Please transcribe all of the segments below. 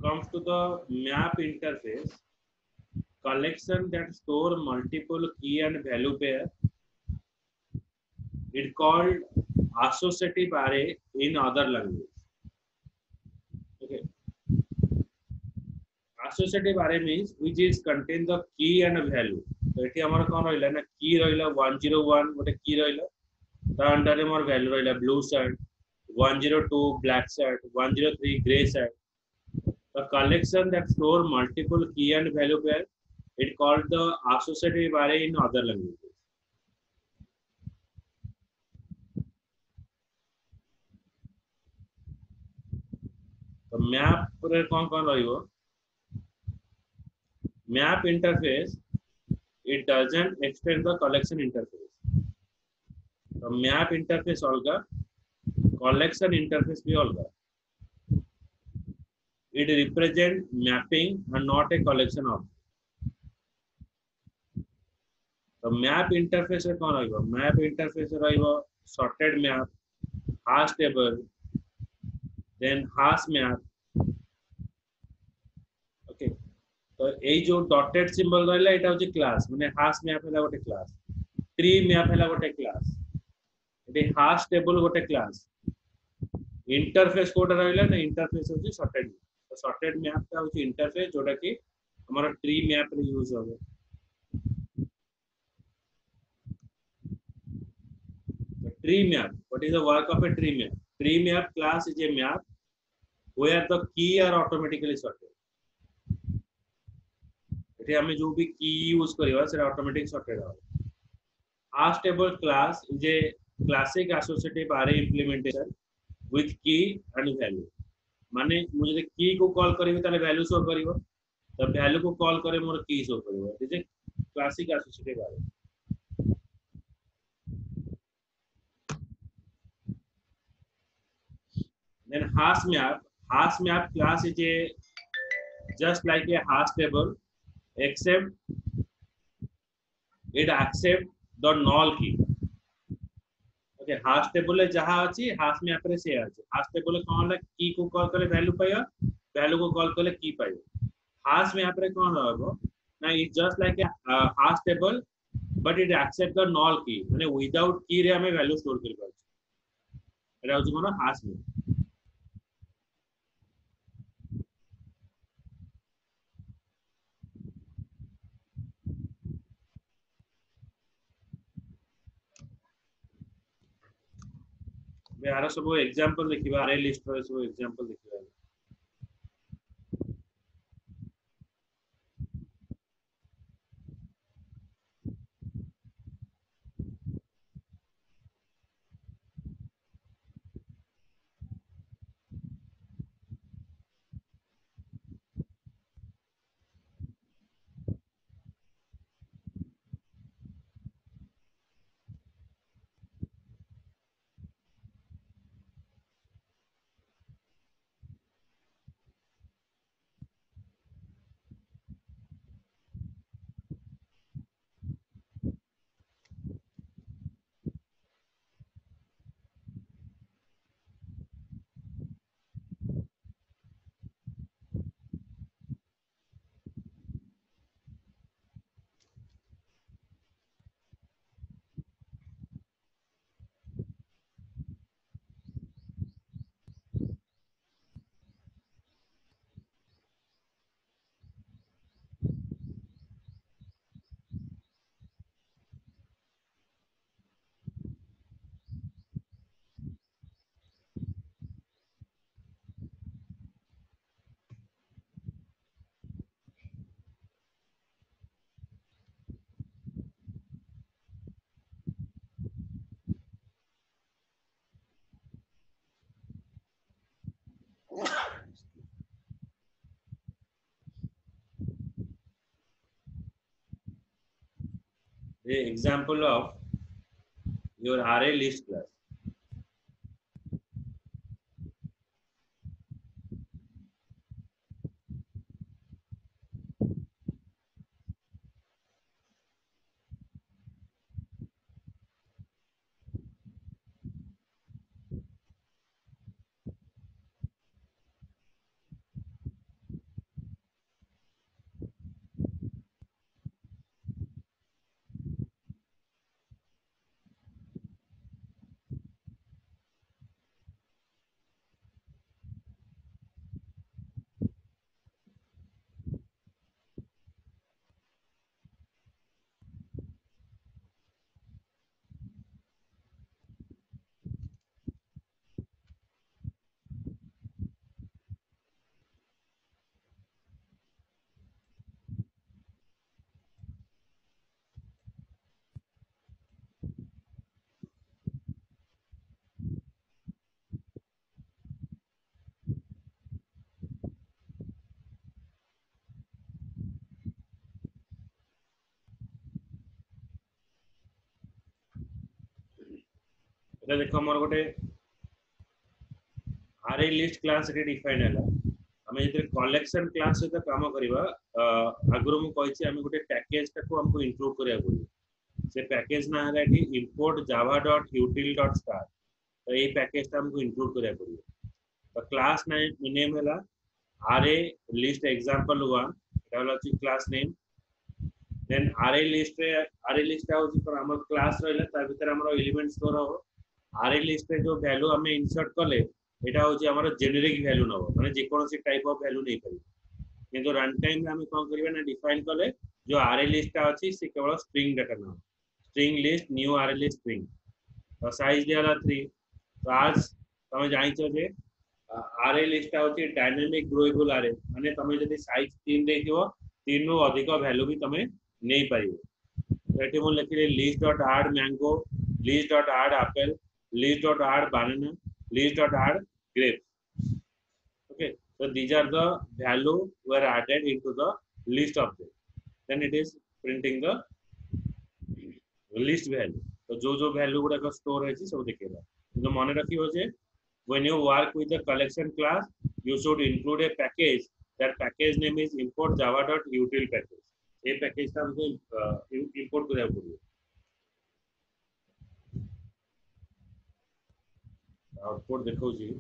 comes to the map interface, collection that store multiple key and value pair, it called associative array in other language. Okay. Associative array means which is contain the key and a value. So it amar kon rahila na key rahila 101 gote key rahila ta under re more value rahila blue shirt 102 black shirt 103 gray shirt. The collection that store multiple key and value pair, it called the associative array in other languages. The map रे कौन कौन रहिबो map interface, it doesn't extend the collection interface. The map interface अलगा collection interface भी अलगा. It represents mapping and not a collection of. The map interface रे कौन रहिबो map interface रहिबो sorted map, hash table, then hash map. Okay. तो এই जो डॉटेड सिंबल रहला এটা হচ্ছে ক্লাস মানে হাশ ম্যাপ হলা গোটে ক্লাস ট্রি ম্যাপ হলা গোটে ক্লাস এটি হাশ টেবল গোটে ক্লাস इंटरफेस कोड रहिला ना इंटरफेस होची सॉर्टेड तो सॉर्टेड मैप का होची इंटरफेस जोटा कि हमारा ट्री मैप रे यूज होबे tree map what is the work of a tree map class is a map where the key are automatically sorted एठी हमें जो भी की यूज करिवा से ऑटोमेटिक सॉर्टेड हो hash table class is a classic associative array implementation with key and value माने मुझे जब की को कॉल करेबे ताले वैल्यू शो करिवो तब वैल्यू को कॉल करे मोर की शो करिवो this is classic associative array then hash map class is a just like a hash table except it accept the null key okay hash table जहाँ अच्छी हाश में आपरे से अच्छी हाश टेबल कौन ला की को कॉल करे वैल्यू पाइयो वैल्यू को कॉल करे की पाइयो हाश में आपरे कौन रहबो ना it just like a hash table but it accept the null की माने विदाउट की रे हमें वैल्यू स्टोर कर पाछे एटा होची कोन हाश में बे आरो सब एग्जांपल देखिबा अरे लिस्ट रो सब एग्जांपल देखिबा the example of your array list class देखो मोर गोटे आरे लिस्ट क्लास रे डिफाइन हैला हमें जे कलेक्शन क्लास सहित काम करबा आगरो मु कहिछि हमें गोटे पैकेज टाको हमको इंक्लूड करिया पड़िबो से पैकेज ना है एठी import java.util.star तो ये पैकेज टा हमको इंक्लूड करिया पड़िबो तो क्लास नेम हैला आरे लिस्ट एग्जांपल 1 एटा होला क्लास नेम देन आरे लिस्ट होची पर हमर क्लास रहला ता भीतर हमर एलिमेंट स्टोर हो आरे लिस्ट रे जो वैल्यू हमें इंसर्ट कले एटा होची हमर जेनेरिक वैल्यू नबो माने जे कोनोसी टाइप ऑफ वैल्यू नै करी किंतु रन टाइम में हम कोन करबा ना डिफाइन कले जो आरे लिस्ट टा अछि से केवल स्ट्रिंग डाटा ना स्ट्रिंग लिस्ट न्यू आरे लिस्ट स्ट्रिंग तो साइज दियाला 3 तो आज तमे जानिछो जे आरे लिस्ट होची डायनामिक ग्रोएबल आरे माने तमे जदी साइज 3 देथिबो 3 रो अधिक वैल्यू भी तमे नै पाइबो तो एठी मु लिखिले list dot add mango list dot add apple list dot add banana list dot add grape okay so these are the value were added into the list object then it is printing the list value तो जो जो value गुडा का store है सब दिखेगा तो मन रखियो जे when you work with the collection class you should include a package that package name is import java.util package ये पैकेज का हमको इंपोर्ट करना पड़ेगा आउटपुट देखो जी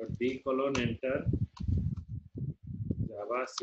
तो d colon enter java c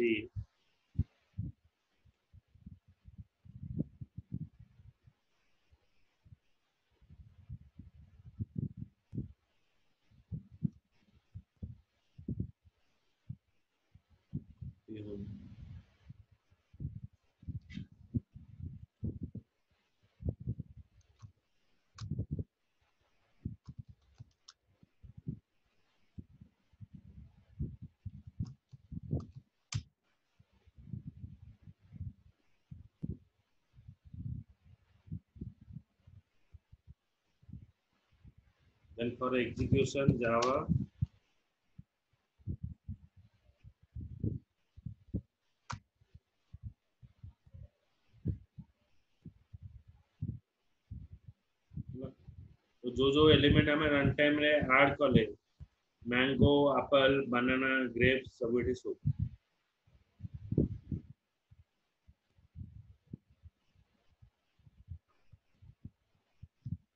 then for execution java तो जो जो एलिमेंट हमें रन टाइम रे ऐड कले मैंगो एप्पल बनाना ग्रेप्स सब एठी सो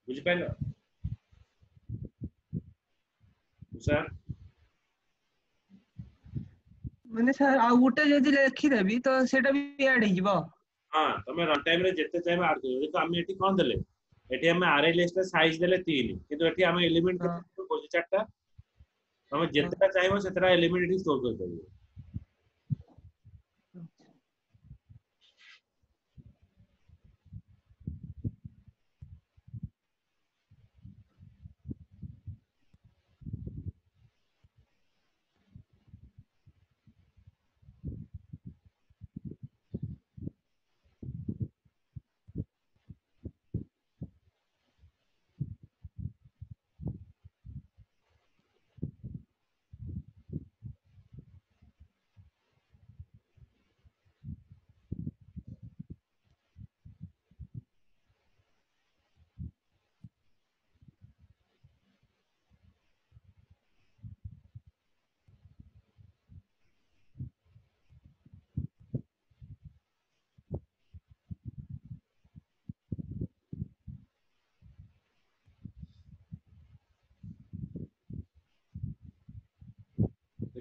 बुझि पाइलो सर माने सर आ गुटे जदि लिखि देबी तो सेटा भी ऐड हो जिवो हां तमे रन टाइम रे जते चाहे ऐड करियो देखो हम एठी कोन देले एठी हम आरे लिस्ट रे साइज देले 3 किंतु एठी हम एलिमेंट हाँ के बोझ चारटा हम हाँ जतेटा चाहेबो सेतरा एलिमेंट एठी स्टोर कर देबो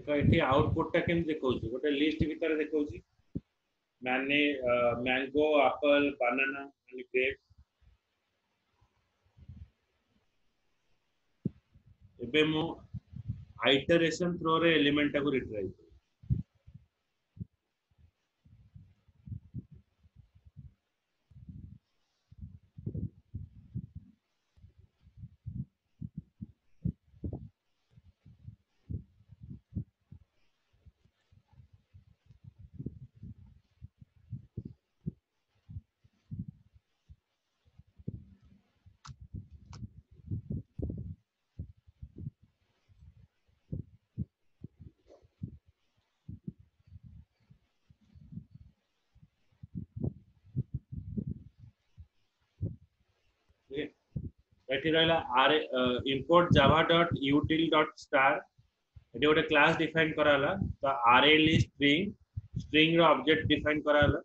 देखो एठी आउटपुट टा केम देखौची गोटे लिस्ट भीतर देखौची माने mango apple banana and grep एबे मु आइटरेशन थ्रो रे एलिमेंट को रिट्राइव एठी रहला आर import java.util.star एठी गोटे क्लास डिफाइन कराला तो array list string रो ऑब्जेक्ट डिफाइन कराला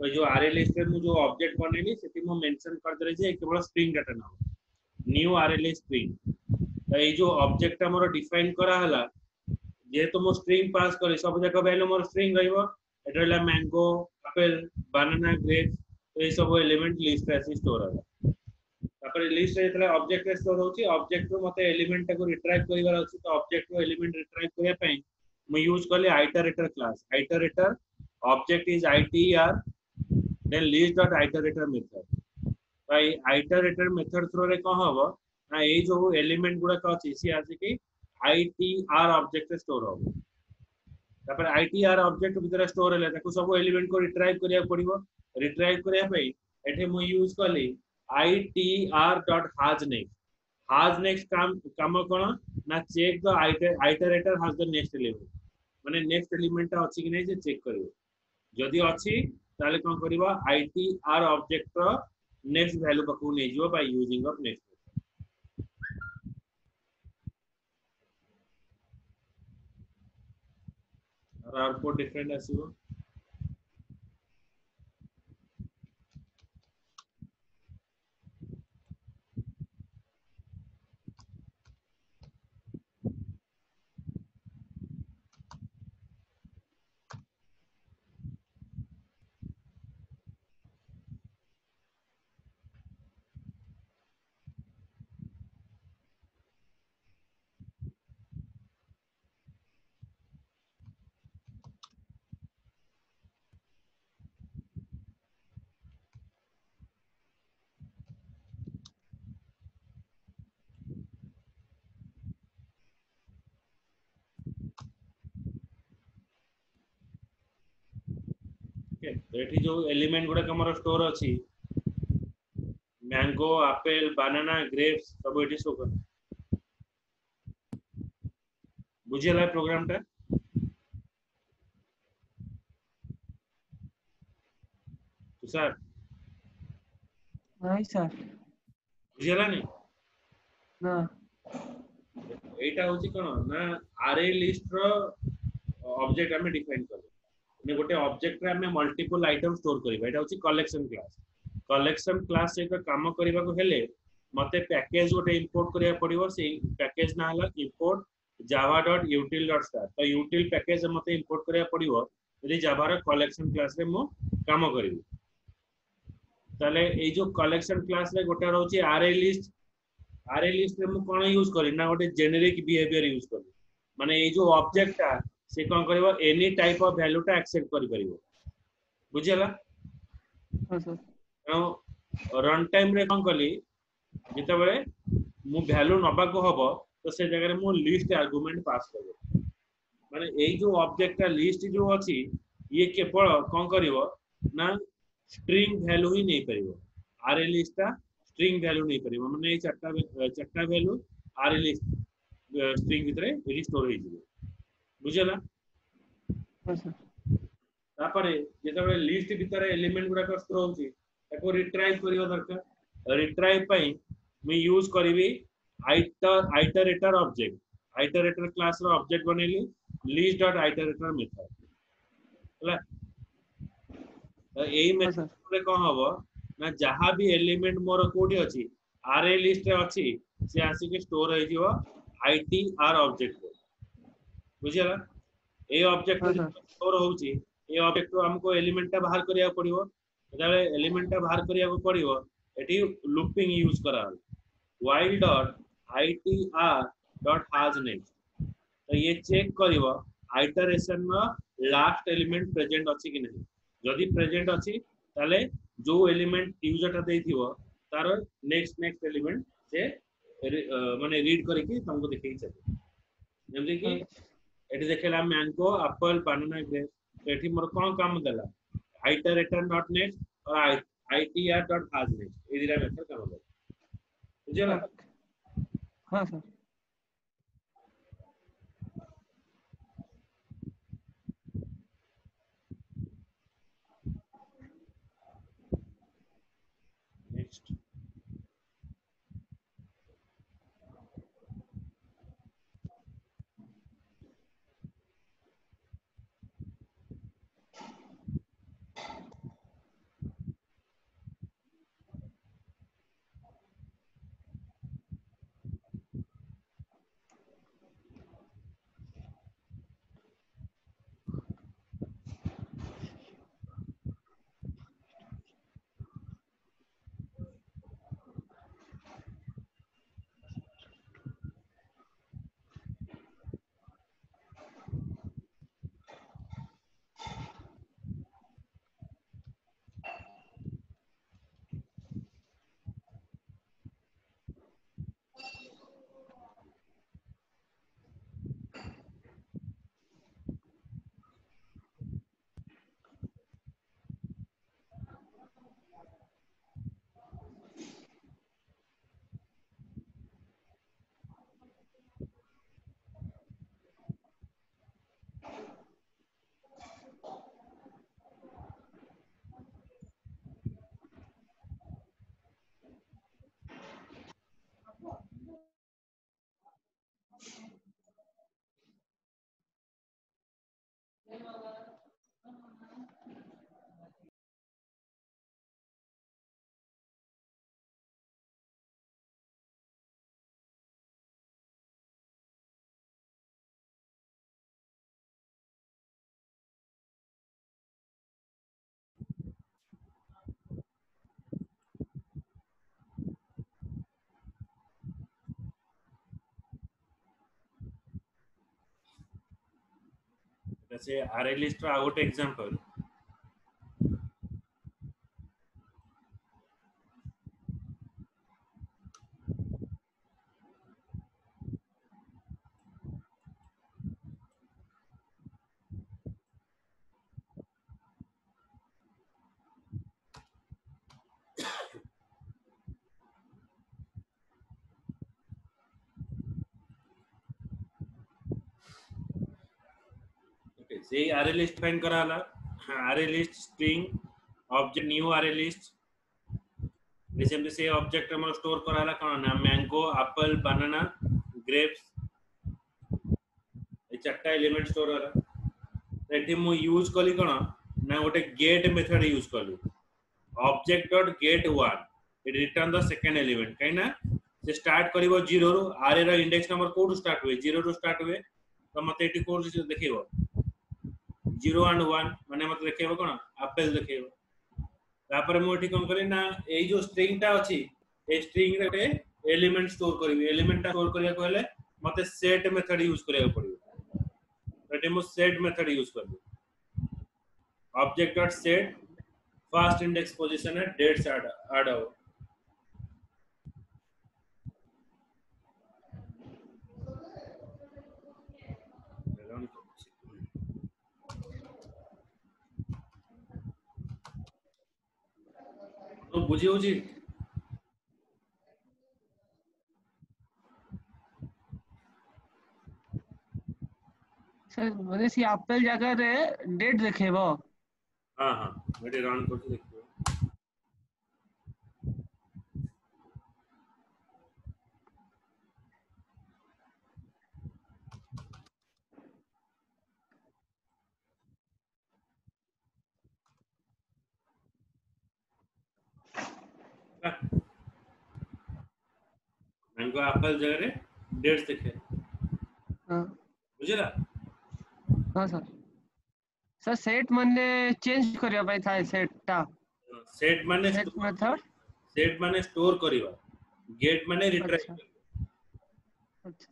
तो जो array list रे मु जो ऑब्जेक्ट बनेली सेठी मु मेंशन कर देले जे केवल स्ट्रिंग डाटा ना न्यू array list string तो ये जो ऑब्जेक्ट हमरो डिफाइन करा हला जे तो मो स्ट्रिंग पास करी सब जगह वैल्यू मोर स्ट्रिंग रहइबो एटा रहला मैंगो एप्पल बनाना ग्रेप्स तो ये सब एलिमेंट लिस्ट रे स्टोर होला तापर लिस्ट रे जेतले ऑब्जेक्ट रे स्टोर होची ऑब्जेक्ट रो मते एलिमेंट को रिट्राइव करिवार अछि तो ऑब्जेक्ट रो एलिमेंट रिट्राइव करिया पई मु यूज करले iterator class iterator object is ITR then list.iterator method भाई आइटरेटर मेथड थ्रो रे को हबो ना ए जो एलिमेंट गुडा का अछि सी आसी कि आईटीआर ऑब्जेक्ट रे स्टोर होबो तापर आईटीआर ऑब्जेक्ट भीतर स्टोर होला ताको सब एलिमेंट को रिट्राइव करिया पड़िबो रिट्राइव करिया पई एठे मु यूज करली itr.hasNext काम कोन ना check the iterator has the next element माने नेक्स्ट एलिमेंट अछि कि नै जे चेक करियो जदि अछि ताले कोन करबा itr ऑब्जेक्ट रो नेक्स्ट वैल्यू पकु नै जिवो बाय यूजिंग ऑफ नेक्स्ट और आउटपुट डिफरेंट आसीबो एठी जो एलिमेंट गुडा हमर स्टोर अछि मैंगो एप्पल बनाना ग्रेप्स सब एठी शो कर बुझियला प्रोग्राम टा तो सर नहीं सर बुझियला नै ना एटा होची कोन ना array list रो ऑब्जेक्ट हमें डिफाइन कर ने गोटे ऑब्जेक्ट रे हमें मल्टीपल आइटम स्टोर करबा एटा होची कलेक्शन क्लास से काम करबा को हेले मते पैकेज गोटे इंपोर्ट करिया पड़िबो से पैकेज ना हला इंपोर्ट java.util.star तो util पैकेज मते इंपोर्ट करिया पड़िबो यदि java रो कलेक्शन क्लास रे मो काम करबी ताले ए जो कलेक्शन क्लास रे गोटे रहउची array list रे मु कोन यूज करी ना गोटे जेनेरिक बिहेवियर यूज करी माने ए जो ऑब्जेक्ट ता से कोन करबो एनी टाइप ऑफ वैल्यू ता एक्सेप्ट करि परिबो बुझियला हां सर रन टाइम रे कोन कली जेते बेले मु वैल्यू नबा को हबो तो से जगह रे मु लिस्ट आर्गुमेंट पास करबो माने ए जो ऑब्जेक्ट का लिस्ट जो अछि ये केवल कोन करिवो ना स्ट्रिंग वैल्यू ही नहीं परिबो array list ता स्ट्रिंग वैल्यू नहीं परिबो माने चट्टा वैल्यू array list स्ट्रिंग भीतर रिस्टोर हो जिवो बुझला हां सर तापरे जेते बेले लिस्ट भीतर एलिमेंट गुडा का स्टोर होची ताको रिट्राइव करियो दरकार रिट्राइव पई मैं यूज करबी आइटरेटर ऑब्जेक्ट आइटरेटर क्लास रो ऑब्जेक्ट बनेली list.iterator मेथड हला तो एई मेथड रे कोन हबो ना जहां भी एलिमेंट मोर कोडी अछि array list रे अछि से आसी के स्टोर हो जिवो itr ऑब्जेक्ट बुझिला ए ऑब्जेक्ट हाँ जो सर स्टोर होउची ए ऑब्जेक्ट हमको एलिमेंट टा बाहर करिया पड़िबो जेतले एलिमेंट टा बाहर करिया को पड़िबो एठी लूपिंग यूज करा while dot itr dot has next तो ये चेक करिवो आइटरेशन नो लास्ट एलिमेंट प्रेजेंट अछि कि नहीं जदि प्रेजेंट अछि ताले जो एलिमेंट यूजर टा देथिवो तार नेक्स्ट नेक्स्ट एलिमेंट से माने रीड करके तुमको देखै छै जेमति कि एठी देखेला मैंगो एप्पल बनाना ग्रेप एठी मोर कोन काम देला आइटरेटर डॉट नेक्स्ट और itr डॉट has next ए दिरा मेथड काम देला बुझला ओके हाँ सर नेक्स्ट जैसे array list रो आउट एग्जांपल ओके से array list फाइंड कराला array list string object new array list recently से ऑब्जेक्ट हमर स्टोर कराला कोन ना मैंगो एप्पल बनाना ग्रेप्स ए चारटा एलिमेंट स्टोर होला एठी मु यूज कली कोन ना गोटे गेट मेथड यूज कली object dot get 1 it return the second element काइना से स्टार्ट करिवो 0 रो array रो इंडेक्स नंबर कोड स्टार्ट हुए 0 रो स्टार्ट हुए तो मते एठी कोड देखिवो 0 and 1 माने मते देखिवो कोन एप्पल देखिवो तापर मु एठी कोन करी ना एई जो स्ट्रिंग टा अछि ए स्ट्रिंग रे एलिमेंट स्टोर करबी एलिमेंट टा स्टोर करिया कहले मते सेट मेथड यूज करिया पड़िबो एठी मु सेट मेथड यूज करबी object dot set first index position है डेट्स ऐड हो तो बुझी होजी सर बोले सी एप्पल जगह रे डेट देखेबो हां हां मेरे रन करके देखियो मैंगो एप्पल जगह रे डेट्स देखे हाँ बुझला हाँ सर सेट माने चेंज करिया पाई थाए सेट टा सेट मेथड। सेट माने स्टोर करिवा, गेट माने अच्छा रिट्राइव। अच्छा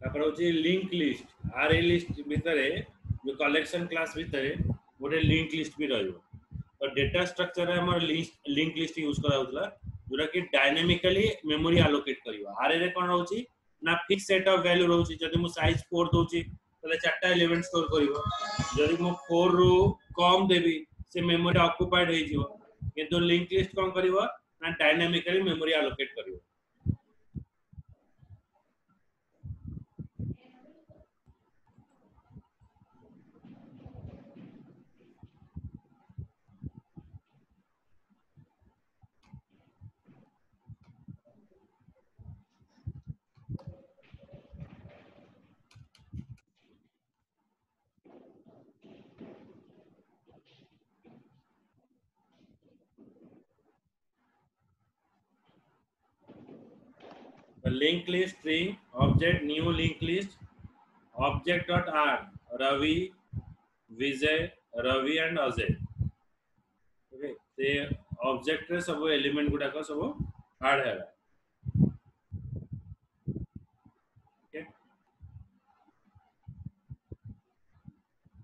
तापर होची लिंक लिस्ट, आरए लिस्ट भितरे जो कलेक्शन क्लास भितरे गोटे लिंक लिस्ट भी रहइबो। तो डेटा स्ट्रक्चर रे हमर लिंक लिस्ट यूज करा होतला, जोरा कि डायनामिकली मेमोरी एलोकेट करिवो। आरए रे कोन रहउची ना फिक्स सेट ऑफ वैल्यू रहउची, जदि मु साइज 4 दोची तले चारटा एलिमेंट स्टोर करिवो। जदि मु 4 रो कम देबी से मेमोरी ऑक्युपाइड होई जिवो, किंतु लिंक लिस्ट कोन करिवो ना डायनामिकली मेमोरी एलोकेट करिवो। The linked list string object new linked list object dot add Ravi, Vijay, Ravi and Ajay. Okay, the object रे सब एलिमेंट गुडा को सब ऐड है। Okay,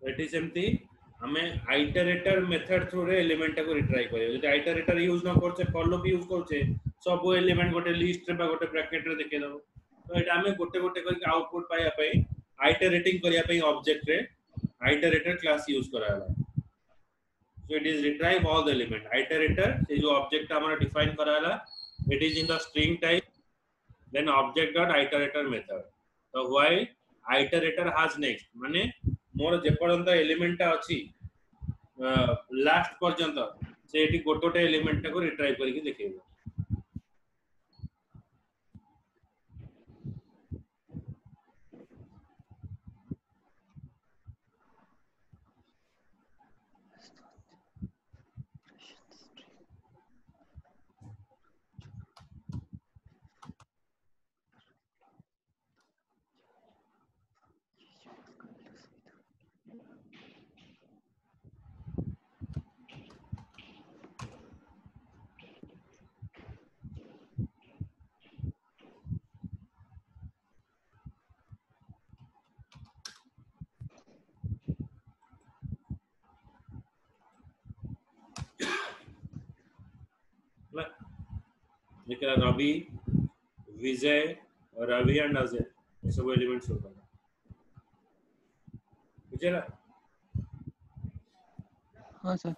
एटी सेमती हमें आइटरेटर मेथड थ्रू रे एलिमेंट को रिट्राइव करियो। जदि आइटरेटर यूज न करछे फॉर लूप यूज करछे, सब एलिमेंट गोटे लिस्ट रे बा गोटे ब्रैकेट रे देखे दबो। तो एटा हमें गोटे गोटे करके आउटपुट पाया पई आइटरेटिंग करिया पई ऑब्जेक्ट रे आइटरेटर क्लास यूज कराला। So it is retrieve all the element. Iterator is जो object हमारा define कराला, it is in the string type, then object dot iterator method. So while iterator has next, माने मोर जेपर्यंत element अछि last पर्यंत से eighty गोटोटे element को retrieve करके देखेबो। देखला रवि, विजय, रवि एंड अजय ये सब एलिमेंट्स होता है। बुझेला? हाँ सर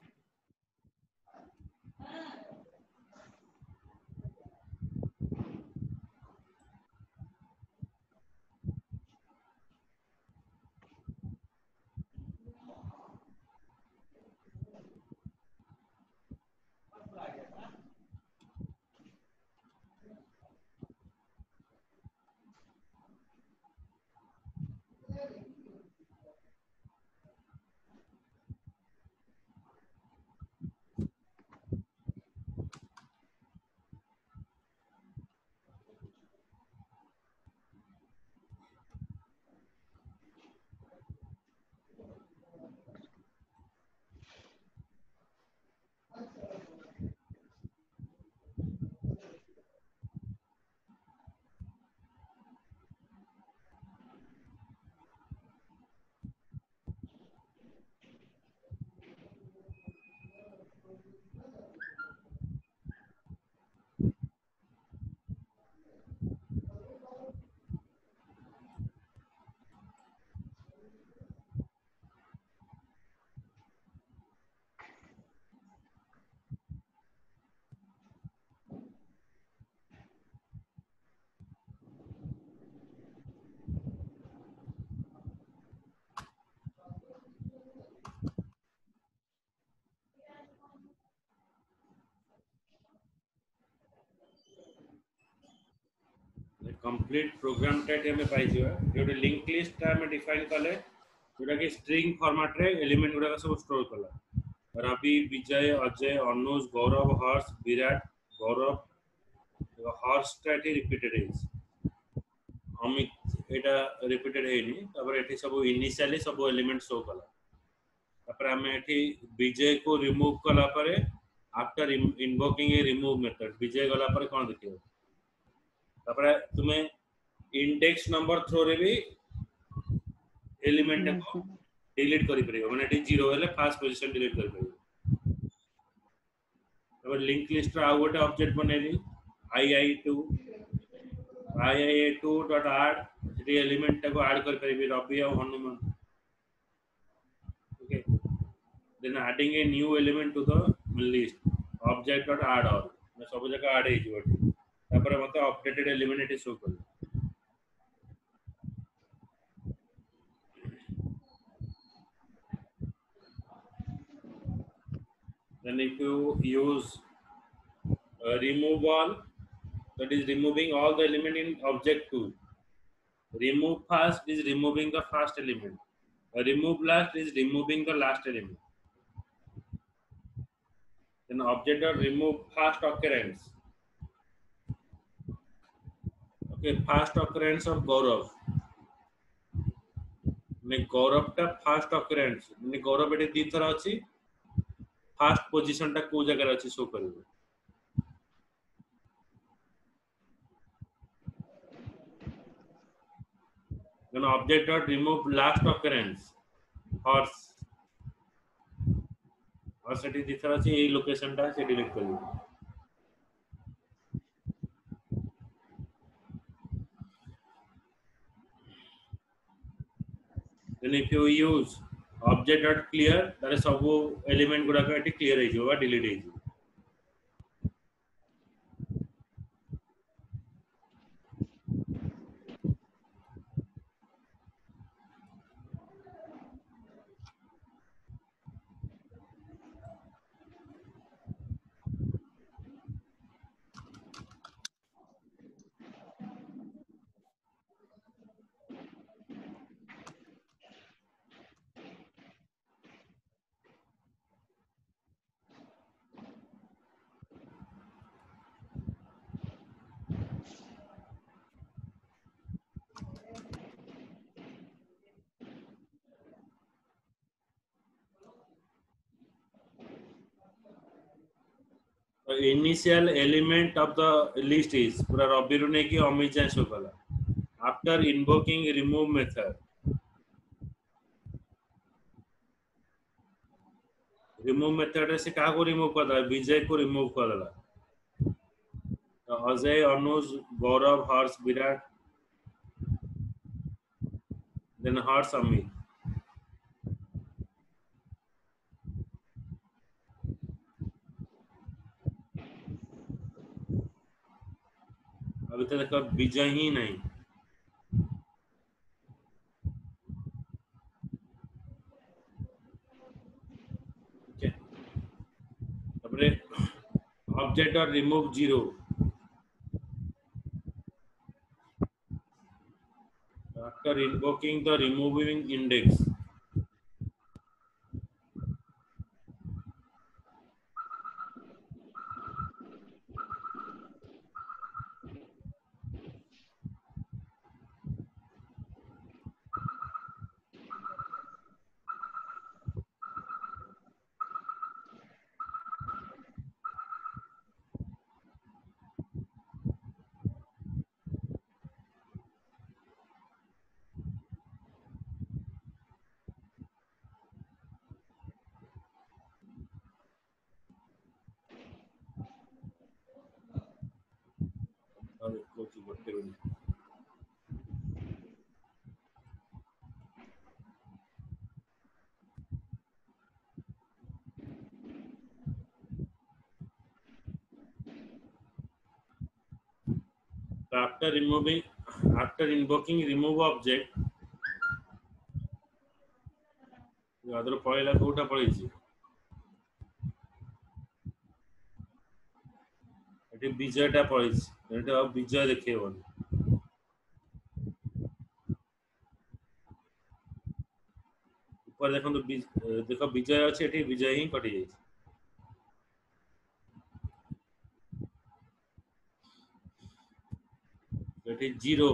कंप्लीट प्रोग्राम टाइप हमें पाई जिवा जोटे लिंक लिस्ट हमें डिफाइन कले जोटा कि स्ट्रिंग फॉर्मेट रे एलिमेंट गुडा सब स्टोर कला रवि विजय अजय अनुज गौरव हर्ष विराट गौरव हर्ष टाइप रिपीटेड है अमित एटा रिपीटेड हेनी तापर एठी सब इनिशियली सब एलिमेंट शो कला तापर हमें एठी विजय को रिमूव कला परे आफ्टर इन्वोकिंग ए रिमूव मेथड विजय गला पर कोन देखियो तापर तुमे इंडेक्स नंबर थ्रो रे भी एलिमेंट को डिलीट करि परियो माने एठी 0 हेले फर्स्ट पोजीशन डिलीट करि परियो तापर लिंक लिस्ट रा गोटे ऑब्जेक्ट बनेली ii2 डॉट ऐड एठी एलिमेंट को ऐड कर परिबी रवि और Hanuman okay then adding a new element to the list object dot add all मैं सब जगह ऐड हे जिवो तापर मते अपडेटेड एलिमेंट एटी शो कर then if you use remove all that is removing all the element in object 2 remove first is removing the first element remove last is removing the last element then object dot remove first occurrence okay first occurrence of Gaurav ने गौरव टा first occurrence ने गौरव एटे दी थरा अछि first position टा को जगह अछि show करबो then object dot remove last occurrence horse और सेठी दी थरा अछि ए लोकेशन टा से डिलीट करबो then if you use object dot clear तारे सब एलिमेंट गुडा का एटी क्लियर हे जिवो डिलीट हे जिवो The initial element of the list is पूरा रवि रू ने की अमित जाय शो कला after invoking remove method remove method रे से का को रिमूव कर दला विजय को रिमूव कर दला तो अजय अनुज गौरव हर्ष विराट then हर्ष अमित अभी तक तो विजय ही नहीं ओके तबरे ऑब्जेक्ट और remove 0 after invoking the removing index और कोची बट्टे बनी so after invoking remove object अदर पळेला कोटा पळेछि एटी विजय टा पळेछि एटा विजय देखेबोनी ऊपर देखो तो देखो विजय अच्छे एठी विजय ही कटि जाई एठी 0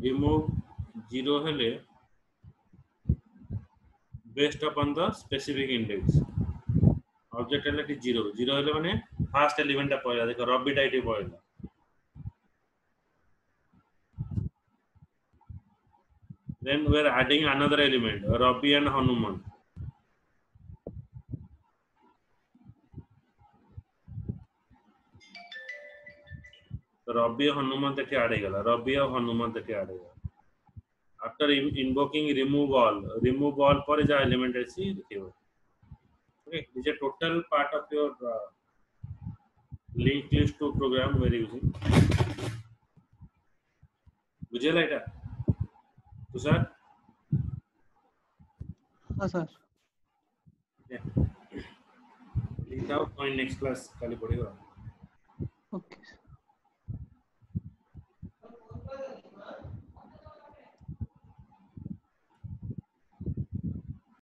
remove 0 हेले based upon the specific index object हेले एठी 0 0 हेले माने फर्स्ट एलिमेंट टा पयला देखो रबी टा एठी पयला then we are adding another element Rabi and Hanuman तो Rabi और Hanuman तक add गला Rabi और Hanuman तक add गला after invoking remove all पर जा element ऐसी देखियो okay this is a total part of your linked list to program we are using बुझेला एटा तो सर हाँ सर लिख आओ पॉइंट नेक्स्ट क्लास खाली पड़ेगा ओके